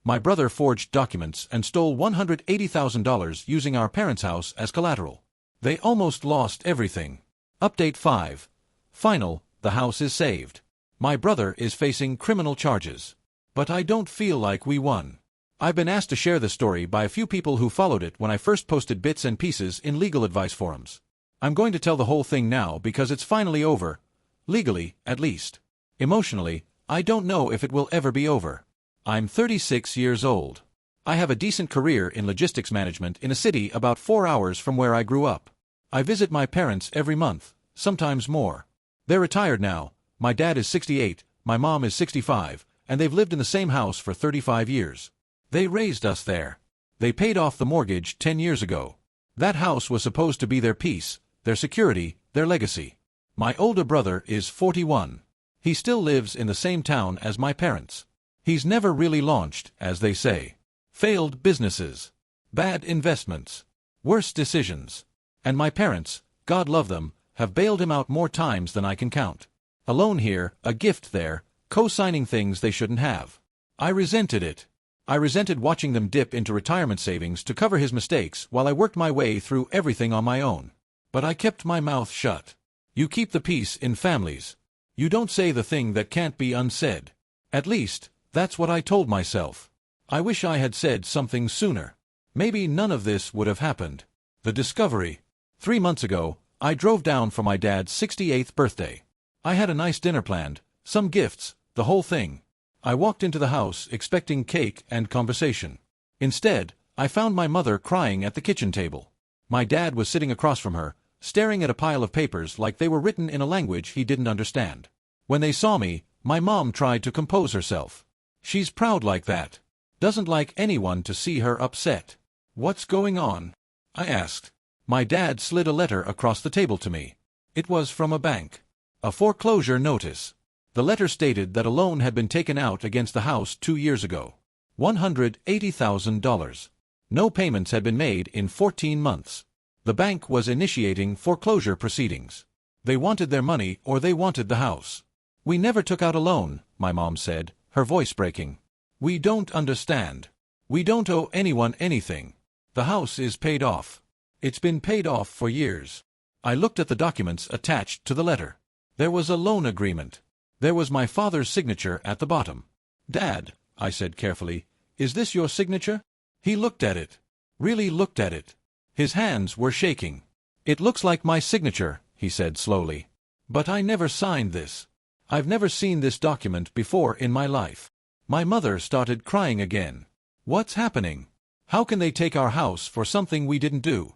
My brother forged documents and stole $180,000 using our parents' house as collateral. They almost lost everything. Update 5. Final, the house is saved. My brother is facing criminal charges. But I don't feel like we won. I've been asked to share this story by a few people who followed it when I first posted bits and pieces in legal advice forums. I'm going to tell the whole thing now because it's finally over. Legally, at least. Emotionally, I don't know if it will ever be over. I'm 36 years old. I have a decent career in logistics management in a city about 4 hours from where I grew up. I visit my parents every month, sometimes more. They're retired now. My dad is 68, my mom is 65, and they've lived in the same house for 35 years. They raised us there. They paid off the mortgage 10 years ago. That house was supposed to be their peace, their security, their legacy. My older brother is 41. He still lives in the same town as my parents. He's never really launched, as they say. Failed businesses. Bad investments. Worse decisions. And my parents, God love them, have bailed him out more times than I can count. A loan here, a gift there, co-signing things they shouldn't have. I resented it. I resented watching them dip into retirement savings to cover his mistakes while I worked my way through everything on my own. But I kept my mouth shut. You keep the peace in families. You don't say the thing that can't be unsaid. At least, that's what I told myself. I wish I had said something sooner. Maybe none of this would have happened. The discovery. 3 months ago, I drove down for my dad's 68th birthday. I had a nice dinner planned, some gifts, the whole thing. I walked into the house expecting cake and conversation. Instead, I found my mother crying at the kitchen table. My dad was sitting across from her, staring at a pile of papers like they were written in a language he didn't understand. When they saw me, my mom tried to compose herself. She's proud like that. Doesn't like anyone to see her upset. What's going on? I asked. My dad slid a letter across the table to me. It was from a bank. A foreclosure notice. The letter stated that a loan had been taken out against the house 2 years ago. $180,000. No payments had been made in 14 months. The bank was initiating foreclosure proceedings. They wanted their money or they wanted the house. We never took out a loan, my mom said, her voice breaking. We don't understand. We don't owe anyone anything. The house is paid off. It's been paid off for years. I looked at the documents attached to the letter. There was a loan agreement. There was my father's signature at the bottom. Dad, I said carefully, is this your signature? He looked at it. Really looked at it. His hands were shaking. It looks like my signature, he said slowly. But I never signed this. I've never seen this document before in my life. My mother started crying again. What's happening? How can they take our house for something we didn't do?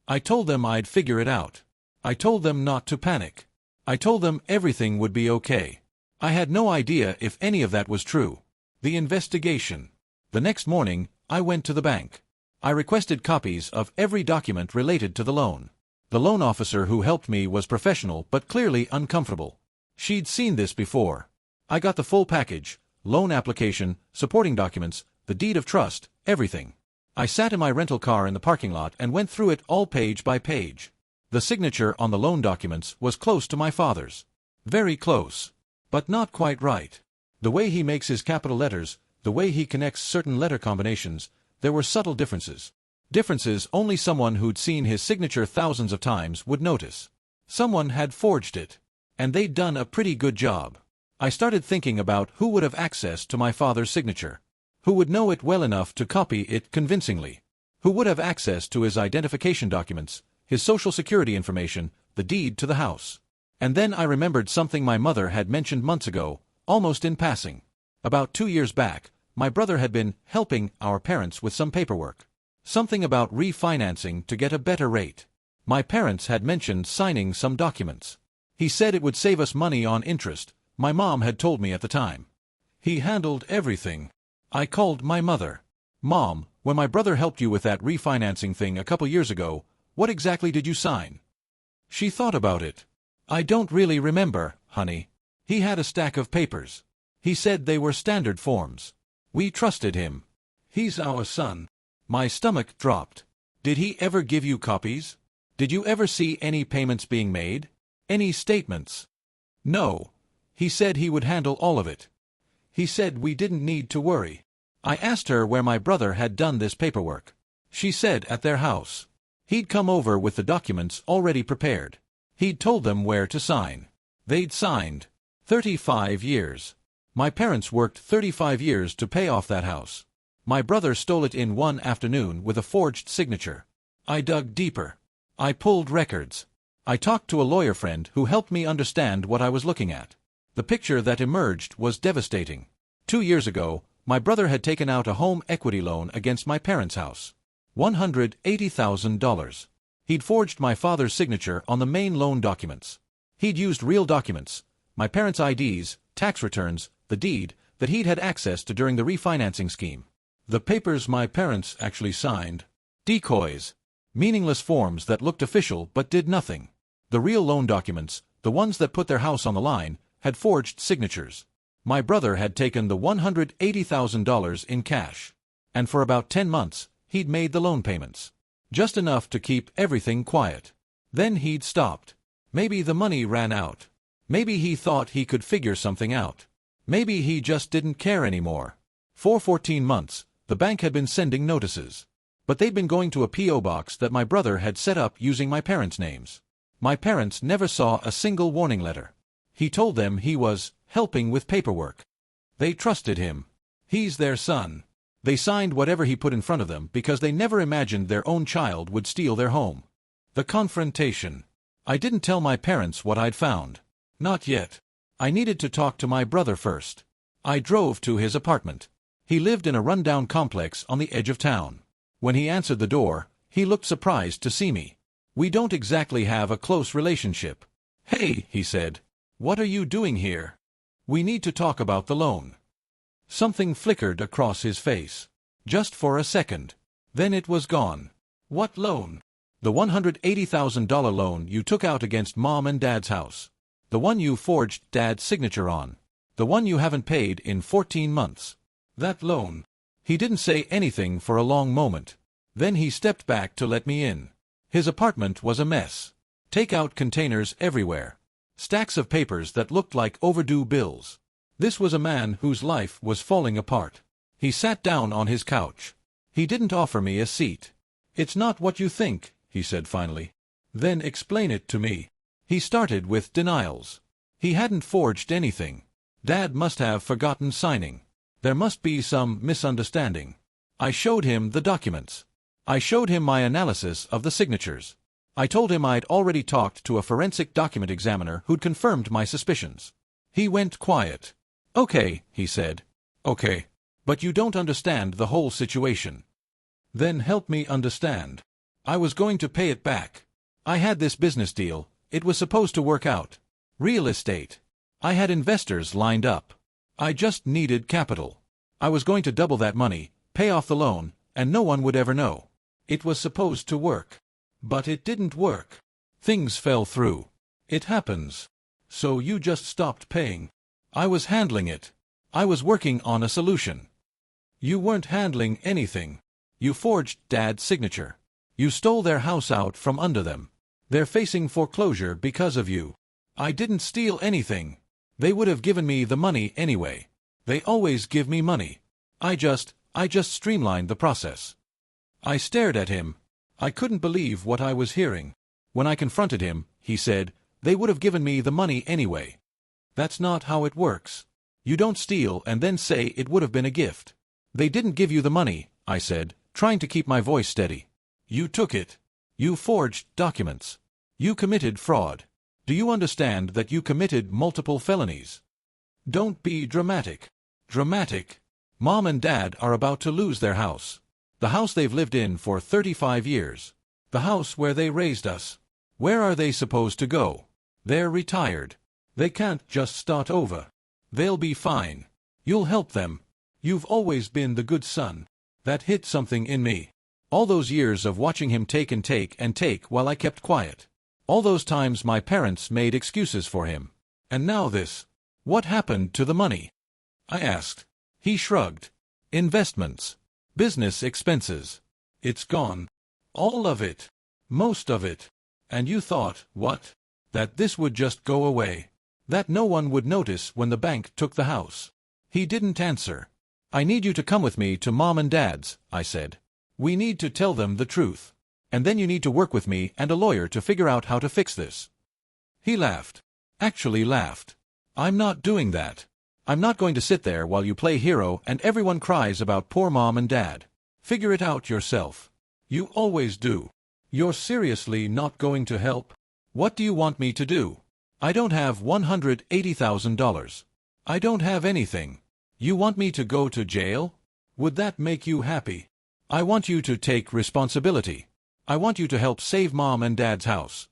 I told them I'd figure it out. I told them not to panic. I told them everything would be okay. I had no idea if any of that was true. The investigation. The next morning, I went to the bank. I requested copies of every document related to the loan. The loan officer who helped me was professional but clearly uncomfortable. She'd seen this before. I got the full package, loan application, supporting documents, the deed of trust, everything. I sat in my rental car in the parking lot and went through it all page by page. The signature on the loan documents was close to my father's. Very close. But not quite right. The way he makes his capital letters, the way he connects certain letter combinations, there were subtle differences. Differences only someone who'd seen his signature thousands of times would notice. Someone had forged it. And they'd done a pretty good job. I started thinking about who would have access to my father's signature. Who would know it well enough to copy it convincingly. Who would have access to his identification documents, his social security information, the deed to the house. And then I remembered something my mother had mentioned months ago, almost in passing. About 2 years back, my brother had been helping our parents with some paperwork. Something about refinancing to get a better rate. My parents had mentioned signing some documents. He said it would save us money on interest, my mom had told me at the time. He handled everything. I called my mother. Mom, when my brother helped you with that refinancing thing a couple years ago, what exactly did you sign? She thought about it. I don't really remember, honey. He had a stack of papers. He said they were standard forms. We trusted him. He's our son. My stomach dropped. Did he ever give you copies? Did you ever see any payments being made? Any statements? No. He said he would handle all of it. He said we didn't need to worry. I asked her where my brother had done this paperwork. She said at their house. He'd come over with the documents already prepared. He'd told them where to sign. They'd signed. 35 years. My parents worked 35 years to pay off that house. My brother stole it in one afternoon with a forged signature. I dug deeper. I pulled records. I talked to a lawyer friend who helped me understand what I was looking at. The picture that emerged was devastating. 2 years ago, my brother had taken out a home equity loan against my parents' house. $180,000. He'd forged my father's signature on the main loan documents. He'd used real documents, my parents' IDs, tax returns, the deed, that he'd had access to during the refinancing scheme. The papers my parents actually signed. Decoys. Meaningless forms that looked official but did nothing. The real loan documents, the ones that put their house on the line, had forged signatures. My brother had taken the $180,000 in cash. And for about 10 months, he'd made the loan payments. Just enough to keep everything quiet. Then he'd stopped. Maybe the money ran out. Maybe he thought he could figure something out. Maybe he just didn't care anymore. For 14 months, the bank had been sending notices. But they'd been going to a P.O. box that my brother had set up using my parents' names. My parents never saw a single warning letter. He told them he was helping with paperwork. They trusted him. He's their son. They signed whatever he put in front of them because they never imagined their own child would steal their home. The confrontation. I didn't tell my parents what I'd found. Not yet. I needed to talk to my brother first. I drove to his apartment. He lived in a rundown complex on the edge of town. When he answered the door, he looked surprised to see me. We don't exactly have a close relationship. Hey, he said. What are you doing here? We need to talk about the loan. Something flickered across his face. Just for a second. Then it was gone. What loan? The $180,000 loan you took out against Mom and Dad's house. The one you forged Dad's signature on. The one you haven't paid in 14 months. That loan. He didn't say anything for a long moment. Then he stepped back to let me in. His apartment was a mess. Take-out containers everywhere. Stacks of papers that looked like overdue bills. This was a man whose life was falling apart. He sat down on his couch. He didn't offer me a seat. It's not what you think, he said finally. Then explain it to me. He started with denials. He hadn't forged anything. Dad must have forgotten signing. There must be some misunderstanding. I showed him the documents. I showed him my analysis of the signatures. I told him I'd already talked to a forensic document examiner who'd confirmed my suspicions. He went quiet. Okay, he said. Okay. But you don't understand the whole situation. Then help me understand. I was going to pay it back. I had this business deal. It was supposed to work out. Real estate. I had investors lined up. I just needed capital. I was going to double that money, pay off the loan, and no one would ever know. It was supposed to work. But it didn't work. Things fell through. It happens. So you just stopped paying. I was handling it. I was working on a solution. You weren't handling anything. You forged Dad's signature. You stole their house out from under them. They're facing foreclosure because of you. I didn't steal anything. They would have given me the money anyway. They always give me money. I just streamlined the process. I stared at him. I couldn't believe what I was hearing. When I confronted him, he said, they would have given me the money anyway. That's not how it works. You don't steal and then say it would have been a gift. They didn't give you the money, I said, trying to keep my voice steady. You took it. You forged documents. You committed fraud. Do you understand that you committed multiple felonies? Don't be dramatic. Dramatic. Mom and Dad are about to lose their house. The house they've lived in for 35 years. The house where they raised us. Where are they supposed to go? They're retired. They can't just start over. They'll be fine. You'll help them. You've always been the good son. That hit something in me. All those years of watching him take and take and take while I kept quiet. All those times my parents made excuses for him. And now this. What happened to the money? I asked. He shrugged. Investments. Business expenses. It's gone. All of it. Most of it. And you thought, what? That this would just go away. That no one would notice when the bank took the house. He didn't answer. I need you to come with me to Mom and Dad's, I said. We need to tell them the truth. And then you need to work with me and a lawyer to figure out how to fix this. He laughed. Actually laughed. I'm not doing that. I'm not going to sit there while you play hero and everyone cries about poor Mom and Dad. Figure it out yourself. You always do. You're seriously not going to help? What do you want me to do? I don't have $180,000. I don't have anything. You want me to go to jail? Would that make you happy? I want you to take responsibility. I want you to help save Mom and Dad's house.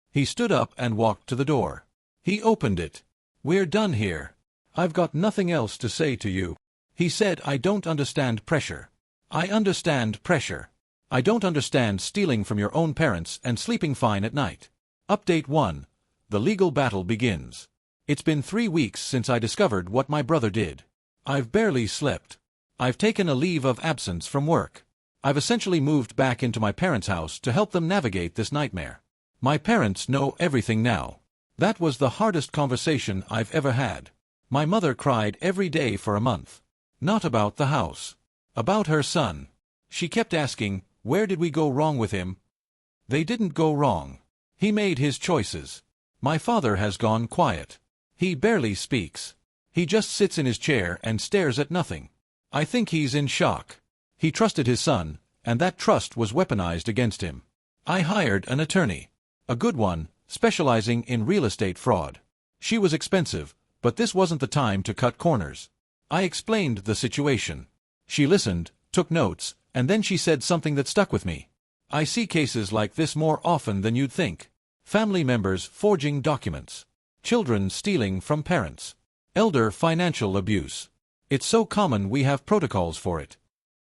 He stood up and walked to the door. He opened it. We're done here. I've got nothing else to say to you. He said, I don't understand pressure. I understand pressure. I don't understand stealing from your own parents and sleeping fine at night. Update 1. The legal battle begins. It's been 3 weeks since I discovered what my brother did. I've barely slept. I've taken a leave of absence from work. I've essentially moved back into my parents' house to help them navigate this nightmare. My parents know everything now. That was the hardest conversation I've ever had. My mother cried every day for a month. Not about the house. About her son. She kept asking, where did we go wrong with him? They didn't go wrong. He made his choices. My father has gone quiet. He barely speaks. He just sits in his chair and stares at nothing. I think he's in shock. He trusted his son, and that trust was weaponized against him. I hired an attorney. A good one, specializing in real estate fraud. She was expensive, but this wasn't the time to cut corners. I explained the situation. She listened, took notes, and then she said something that stuck with me. I see cases like this more often than you'd think. Family members forging documents. Children stealing from parents. Elder financial abuse. It's so common we have protocols for it.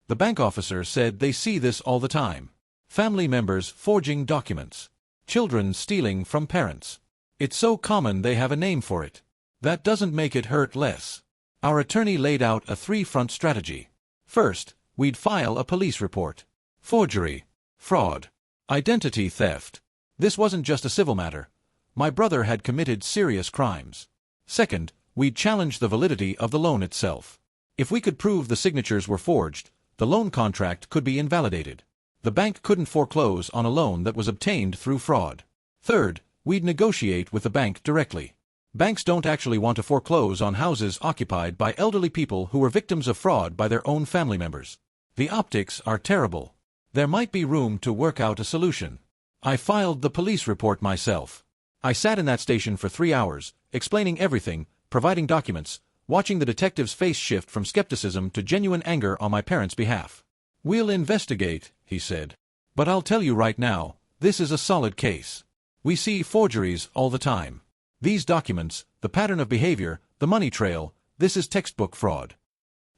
The bank officer said they see this all the time. Family members forging documents. Children stealing from parents. It's so common they have a name for it. That doesn't make it hurt less. Our attorney laid out a 3-front strategy. First, we'd file a police report. Forgery. Fraud. Identity theft. This wasn't just a civil matter. My brother had committed serious crimes. Second, we'd challenge the validity of the loan itself. If we could prove the signatures were forged, the loan contract could be invalidated. The bank couldn't foreclose on a loan that was obtained through fraud. Third, we'd negotiate with the bank directly. Banks don't actually want to foreclose on houses occupied by elderly people who were victims of fraud by their own family members. The optics are terrible. There might be room to work out a solution. I filed the police report myself. I sat in that station for 3 hours, explaining everything, providing documents, watching the detective's face shift from skepticism to genuine anger on my parents' behalf. We'll investigate, he said. But I'll tell you right now, this is a solid case. We see forgeries all the time. These documents, the pattern of behavior, the money trail, this is textbook fraud.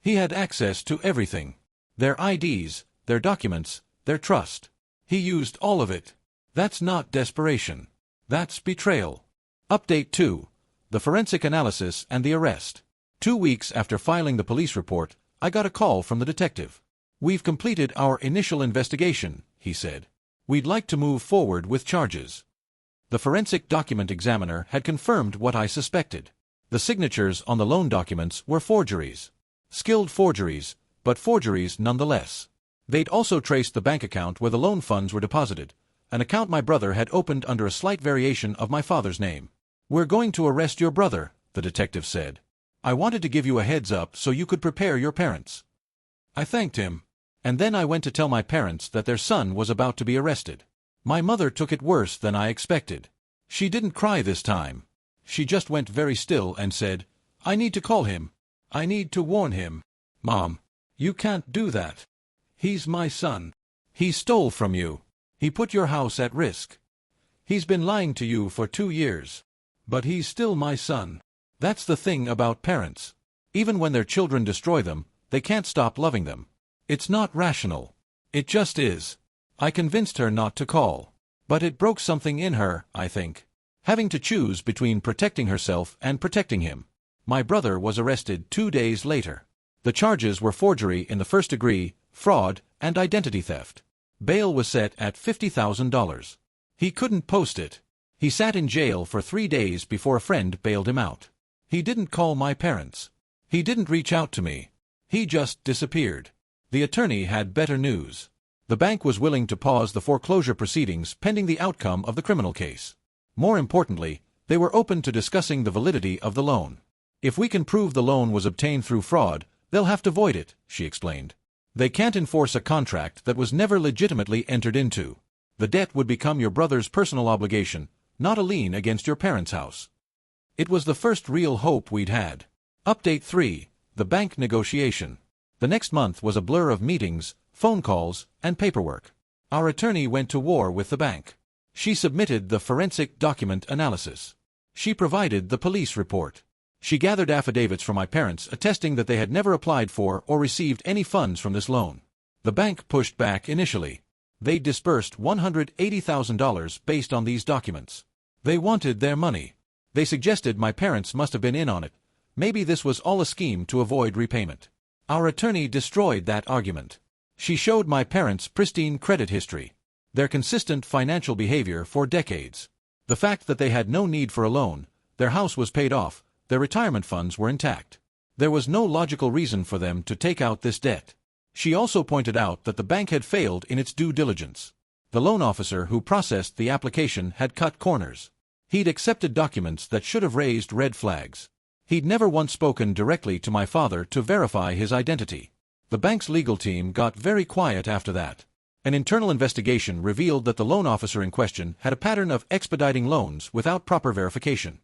He had access to everything. Their IDs, their documents, their trust. He used all of it. That's not desperation. That's betrayal. Update 2. The forensic analysis and the arrest. 2 weeks after filing the police report, I got a call from the detective. We've completed our initial investigation, he said. We'd like to move forward with charges. The forensic document examiner had confirmed what I suspected. The signatures on the loan documents were forgeries. Skilled forgeries, but forgeries nonetheless. They'd also traced the bank account where the loan funds were deposited, an account my brother had opened under a slight variation of my father's name. We're going to arrest your brother, the detective said. I wanted to give you a heads up so you could prepare your parents. I thanked him. And then I went to tell my parents that their son was about to be arrested. My mother took it worse than I expected. She didn't cry this time. She just went very still and said, I need to call him. I need to warn him. Mom, you can't do that. He's my son. He stole from you. He put your house at risk. He's been lying to you for 2 years. But he's still my son. That's the thing about parents. Even when their children destroy them, they can't stop loving them. It's not rational. It just is. I convinced her not to call. But it broke something in her, I think. Having to choose between protecting herself and protecting him. My brother was arrested 2 days later. The charges were forgery in the first degree, fraud, and identity theft. Bail was set at $50,000. He couldn't post it. He sat in jail for 3 days before a friend bailed him out. He didn't call my parents. He didn't reach out to me. He just disappeared. The attorney had better news. The bank was willing to pause the foreclosure proceedings pending the outcome of the criminal case. More importantly, they were open to discussing the validity of the loan. If we can prove the loan was obtained through fraud, they'll have to void it, she explained. They can't enforce a contract that was never legitimately entered into. The debt would become your brother's personal obligation, not a lien against your parents' house. It was the first real hope we'd had. Update 3. The bank negotiation. The next month was a blur of meetings, phone calls, and paperwork. Our attorney went to war with the bank. She submitted the forensic document analysis. She provided the police report. She gathered affidavits from my parents attesting that they had never applied for or received any funds from this loan. The bank pushed back initially. They disbursed $180,000 based on these documents. They wanted their money. They suggested my parents must have been in on it. Maybe this was all a scheme to avoid repayment. Our attorney destroyed that argument. She showed my parents' pristine credit history, their consistent financial behavior for decades. The fact that they had no need for a loan, their house was paid off, their retirement funds were intact. There was no logical reason for them to take out this debt. She also pointed out that the bank had failed in its due diligence. The loan officer who processed the application had cut corners. He'd accepted documents that should have raised red flags. He'd never once spoken directly to my father to verify his identity. The bank's legal team got very quiet after that. An internal investigation revealed that the loan officer in question had a pattern of expediting loans without proper verification.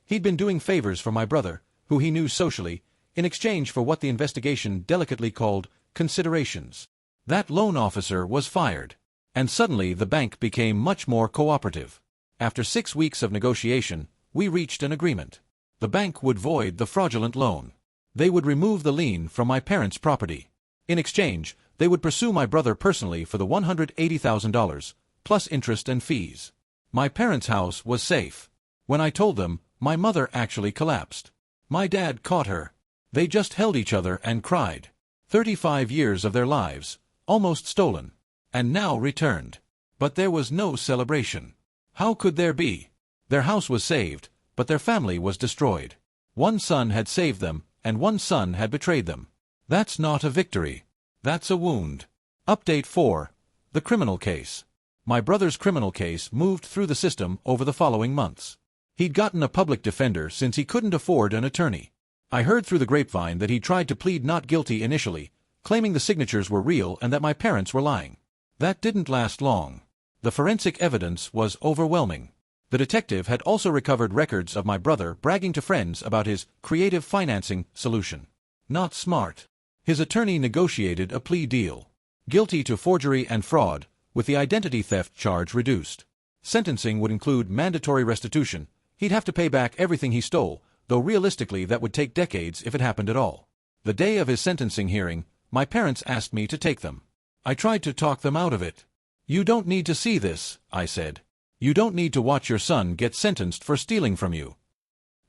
He'd been doing favors for my brother, who he knew socially, in exchange for what the investigation delicately called considerations. That loan officer was fired. And suddenly the bank became much more cooperative. After 6 weeks of negotiation, we reached an agreement. The bank would void the fraudulent loan. They would remove the lien from my parents' property. In exchange, they would pursue my brother personally for the $180,000, plus interest and fees. My parents' house was safe. When I told them, my mother actually collapsed. My dad caught her. They just held each other and cried. 35 years of their lives, almost stolen, and now returned. But there was no celebration. How could there be? Their house was saved, but their family was destroyed. One son had saved them, and one son had betrayed them. That's not a victory. That's a wound. Update 4. The criminal case. My brother's criminal case moved through the system over the following months. He'd gotten a public defender since he couldn't afford an attorney. I heard through the grapevine that he tried to plead not guilty initially, claiming the signatures were real and that my parents were lying. That didn't last long. The forensic evidence was overwhelming. The detective had also recovered records of my brother bragging to friends about his creative financing solution. Not smart. His attorney negotiated a plea deal. Guilty to forgery and fraud, with the identity theft charge reduced. Sentencing would include mandatory restitution. He'd have to pay back everything he stole, though realistically that would take decades if it happened at all. The day of his sentencing hearing, my parents asked me to take them. I tried to talk them out of it. "You don't need to see this," I said. "You don't need to watch your son get sentenced for stealing from you."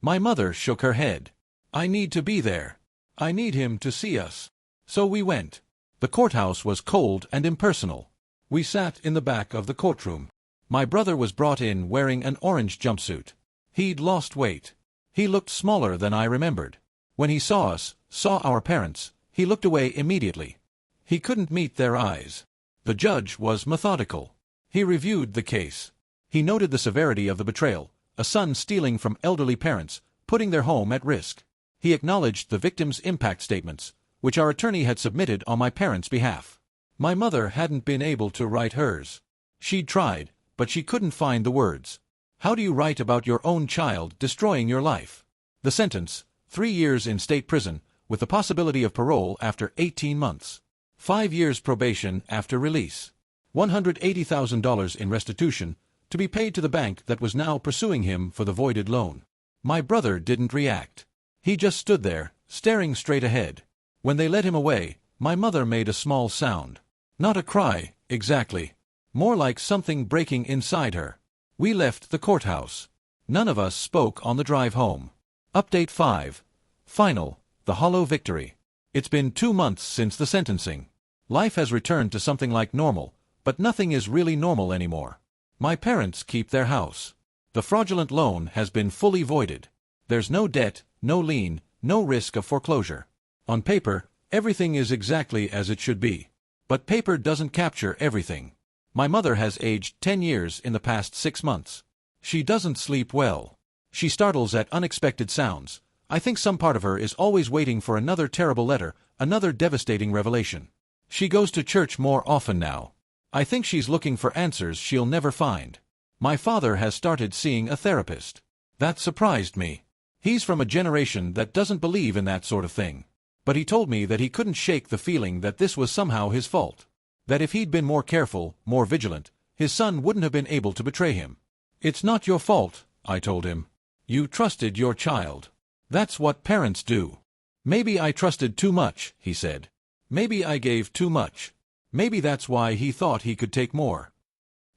My mother shook her head. "I need to be there. I need him to see us." So we went. The courthouse was cold and impersonal. We sat in the back of the courtroom. My brother was brought in wearing an orange jumpsuit. He'd lost weight. He looked smaller than I remembered. When he saw us, saw our parents, he looked away immediately. He couldn't meet their eyes. The judge was methodical. He reviewed the case. He noted the severity of the betrayal, a son stealing from elderly parents, putting their home at risk. He acknowledged the victim's impact statements, which our attorney had submitted on my parents' behalf. My mother hadn't been able to write hers. She'd tried, but she couldn't find the words. How do you write about your own child destroying your life? The sentence, 3 years in state prison, with the possibility of parole after 18 months. 5 years probation after release. $180,000 in restitution, to be paid to the bank that was now pursuing him for the voided loan. My brother didn't react. He just stood there, staring straight ahead. When they led him away, my mother made a small sound. Not a cry, exactly. More like something breaking inside her. We left the courthouse. None of us spoke on the drive home. Update 5. Final. The hollow victory. It's been 2 months since the sentencing. Life has returned to something like normal, but nothing is really normal anymore. My parents keep their house. The fraudulent loan has been fully voided. There's no debt, no lien, no risk of foreclosure. On paper, Everything is exactly as it should be. But paper doesn't capture everything. My mother has aged 10 years in the past 6 months. She doesn't sleep well. She startles at unexpected sounds. I think some part of her is always waiting for another terrible letter, another devastating revelation. She goes to church more often now. I think she's looking for answers she'll never find. My father has started seeing a therapist. That surprised me. He's from a generation that doesn't believe in that sort of thing. But he told me that he couldn't shake the feeling that this was somehow his fault. That if he'd been more careful, more vigilant, his son wouldn't have been able to betray him. It's not your fault, I told him. You trusted your child. That's what parents do. Maybe I trusted too much, he said. Maybe I gave too much. Maybe that's why he thought he could take more.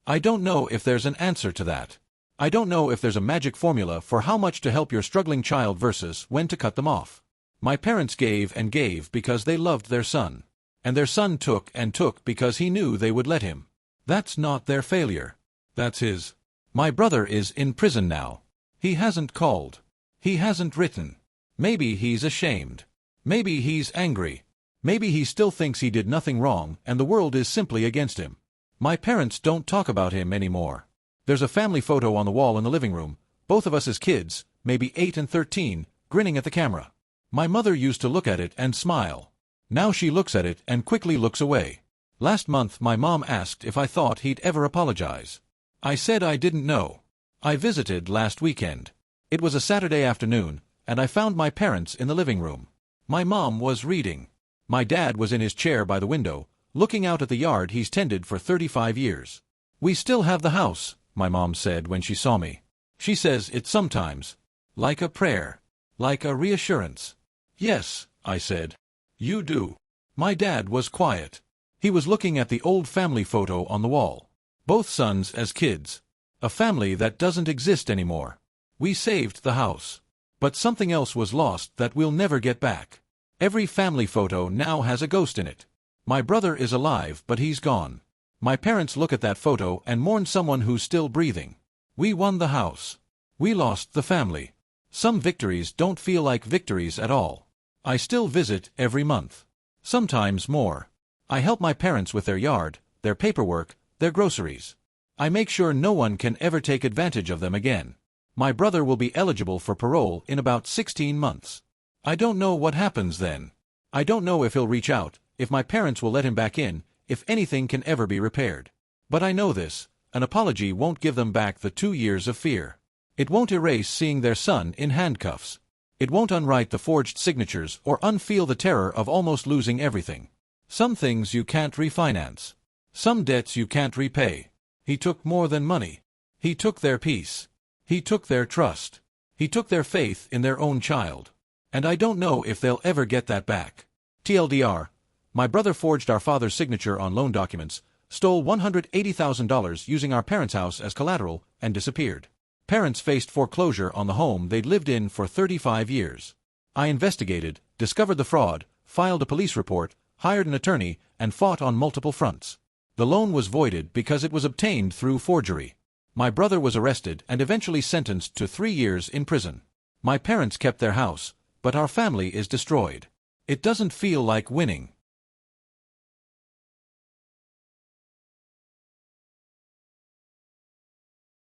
I don't know if there's an answer to that. I don't know if there's a magic formula for how much to help your struggling child versus when to cut them off. My parents gave and gave because they loved their son. And their son took and took because he knew they would let him. That's not their failure. That's his. My brother is in prison now. He hasn't called. He hasn't written. Maybe he's ashamed. Maybe he's angry. Maybe he still thinks he did nothing wrong and the world is simply against him. My parents don't talk about him anymore. There's a family photo on the wall in the living room, both of us as kids, maybe 8 and 13, grinning at the camera. My mother used to look at it and smile. Now she looks at it and quickly looks away. Last month my mom asked if I thought he'd ever apologize. I said I didn't know. I visited last weekend. It was a Saturday afternoon, and I found my parents in the living room. My mom was reading. My dad was in his chair by the window, looking out at the yard he's tended for 35 years. We still have the house, my mom said when she saw me. She says it's sometimes like a prayer, like a reassurance. Yes, I said. You do. My dad was quiet. He was looking at the old family photo on the wall. Both sons as kids. A family that doesn't exist anymore. We saved the house. But something else was lost that we'll never get back. Every family photo now has a ghost in it. My brother is alive, but he's gone. My parents look at that photo and mourn someone who's still breathing. We won the house. We lost the family. Some victories don't feel like victories at all. I still visit every month. Sometimes more. I help my parents with their yard, their paperwork, their groceries. I make sure no one can ever take advantage of them again. My brother will be eligible for parole in about 16 months. I don't know what happens then. I don't know if he'll reach out, if my parents will let him back in, if anything can ever be repaired. But I know this, an apology won't give them back the 2 years of fear. It won't erase seeing their son in handcuffs. It won't unwrite the forged signatures or unfeel the terror of almost losing everything. Some things you can't refinance. Some debts you can't repay. He took more than money. He took their peace. He took their trust. He took their faith in their own child. And I don't know if they'll ever get that back. TLDR, my brother forged our father's signature on loan documents, stole $180,000 using our parents' house as collateral, and disappeared. Parents faced foreclosure on the home they'd lived in for 35 years. I investigated, discovered the fraud, filed a police report, hired an attorney, and fought on multiple fronts. The loan was voided because it was obtained through forgery. My brother was arrested and eventually sentenced to 3 years in prison. My parents kept their house, but our family is destroyed. It doesn't feel like winning.